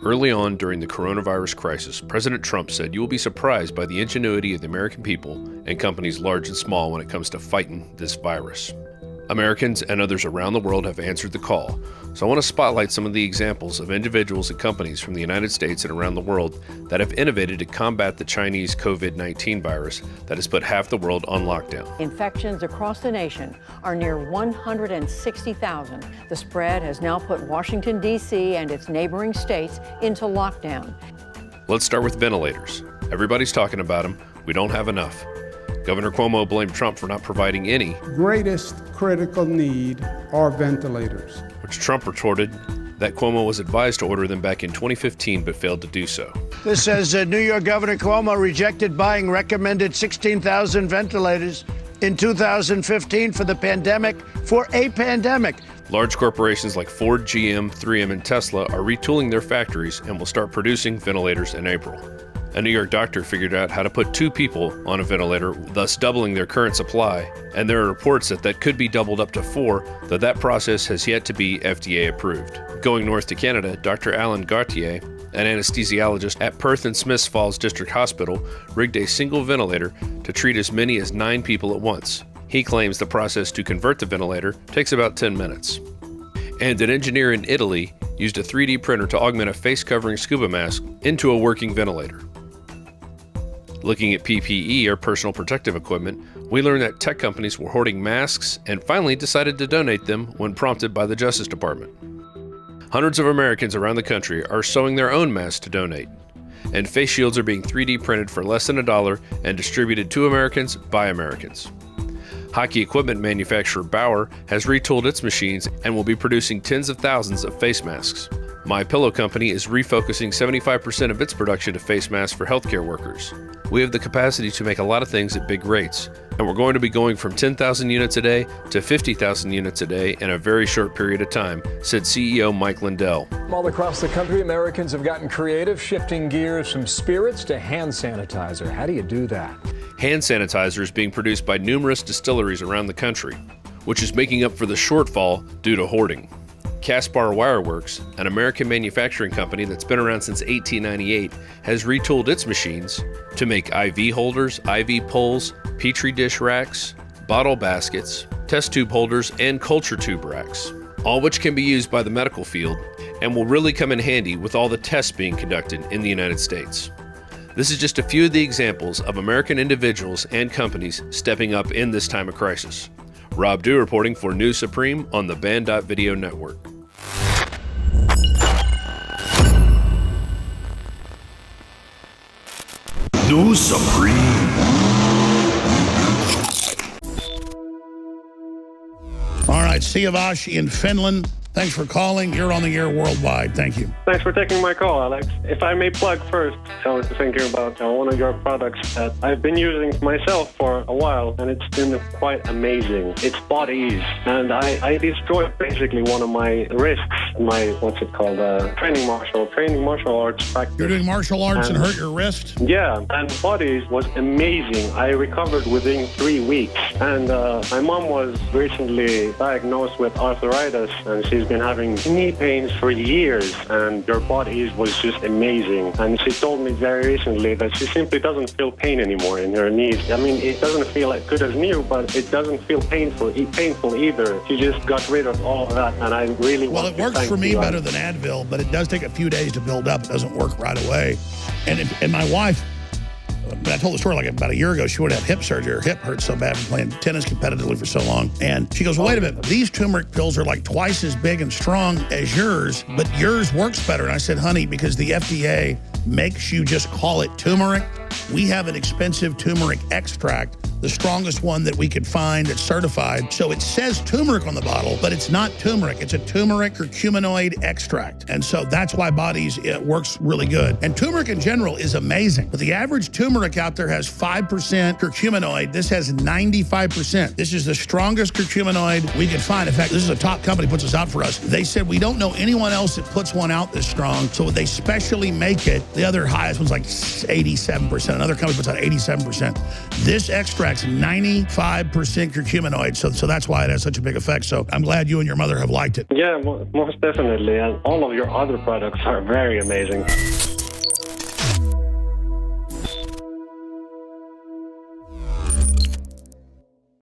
Early on during the coronavirus crisis, President Trump said, "You will be surprised by the ingenuity of the American people and companies large and small when it comes to fighting this virus." Americans and others around the world have answered the call, so I want to spotlight some of the examples of individuals and companies from the United States and around the world that have innovated to combat the Chinese COVID-19 virus that has put half the world on lockdown. Infections across the nation are near 160,000. The spread has now put Washington, D.C. and its neighboring states into lockdown. Let's start with ventilators. Everybody's talking about them. We don't have enough. Governor Cuomo blamed Trump for not providing any. Greatest critical need are ventilators. Which Trump retorted that Cuomo was advised to order them back in 2015 but failed to do so. This says New York Governor Cuomo rejected buying recommended 16,000 ventilators in 2015 for a pandemic. Large corporations like Ford, GM, 3M, and Tesla are retooling their factories and will start producing ventilators in April. A New York doctor figured out how to put 2 people on a ventilator, thus doubling their current supply, and there are reports that could be doubled up to 4, though that process has yet to be FDA approved. Going north to Canada, Dr. Alan Gauthier, an anesthesiologist at Perth and Smiths Falls District Hospital, rigged a single ventilator to treat as many as 9 people at once. He claims the process to convert the ventilator takes about 10 minutes. And an engineer in Italy used a 3D printer to augment a face-covering scuba mask into a working ventilator. Looking at PPE, or personal protective equipment, we learned that tech companies were hoarding masks and finally decided to donate them when prompted by the Justice Department. Hundreds of Americans around the country are sewing their own masks to donate, and face shields are being 3D printed for less than $1 and distributed to Americans by Americans. Hockey equipment manufacturer Bauer has retooled its machines and will be producing tens of thousands of face masks. My Pillow Company is refocusing 75% of its production to face masks for healthcare workers. We have the capacity to make a lot of things at big rates, and we're going to be going from 10,000 units a day to 50,000 units a day in a very short period of time, said CEO Mike Lindell. All across the country, Americans have gotten creative, shifting gears from spirits to hand sanitizer. How do you do that? Hand sanitizer is being produced by numerous distilleries around the country, which is making up for the shortfall due to hoarding. Caspar Wireworks, an American manufacturing company that's been around since 1898, has retooled its machines to make IV holders, IV poles, petri dish racks, bottle baskets, test tube holders, and culture tube racks, all which can be used by the medical field and will really come in handy with all the tests being conducted in the United States. This is just a few of the examples of American individuals and companies stepping up in this time of crisis. Rob Dew reporting for News Supreme on the Band.Video Network. News Supreme. All right, Siavash in Finland. Thanks for calling. You're on the air worldwide. Thank you. Thanks for taking my call, Alex. If I may plug first, I was thinking about one of your products that I've been using myself for a while, and it's been quite amazing. It's Body Ease, and I destroyed basically one of my wrists, my, training martial arts practice. You're doing martial arts and hurt your wrist? Yeah, and Body Ease was amazing. I recovered within 3 weeks, and my mom was recently diagnosed with arthritis, and she's been having knee pains for years, and your Body Ease was just amazing. And she told me very recently that she simply doesn't feel pain anymore in her knees. I mean, it doesn't feel as good as new, but it doesn't feel painful either. She just got rid of all of that, and I really Well, it works for me better than Advil, but it does take a few days to build up. It doesn't work right away. And my wife, I told the story like about a year ago, she would have hip surgery. Her hip hurt so bad from playing tennis competitively for so long. And she goes, well, wait a minute, these turmeric pills are like twice as big and strong as yours, but yours works better. And I said, honey, because the FDA makes you just call it turmeric. We have an expensive turmeric extract, the strongest one that we could find that's certified. So it says turmeric on the bottle, but it's not turmeric. It's a turmeric curcuminoid extract. And so that's why it works really good. And turmeric in general is amazing. But the average turmeric out there has 5% curcuminoid. This has 95%. This is the strongest curcuminoid we could find. In fact, this is a top company puts this out for us. They said, we don't know anyone else that puts one out this strong. So they specially make it. The other highest one's like 87%. Another company puts out 87%. This extract extracts 95% curcuminoid, so that's why it has such a big effect. So I'm glad you and your mother have liked it. Yeah, most definitely. And all of your other products are very amazing.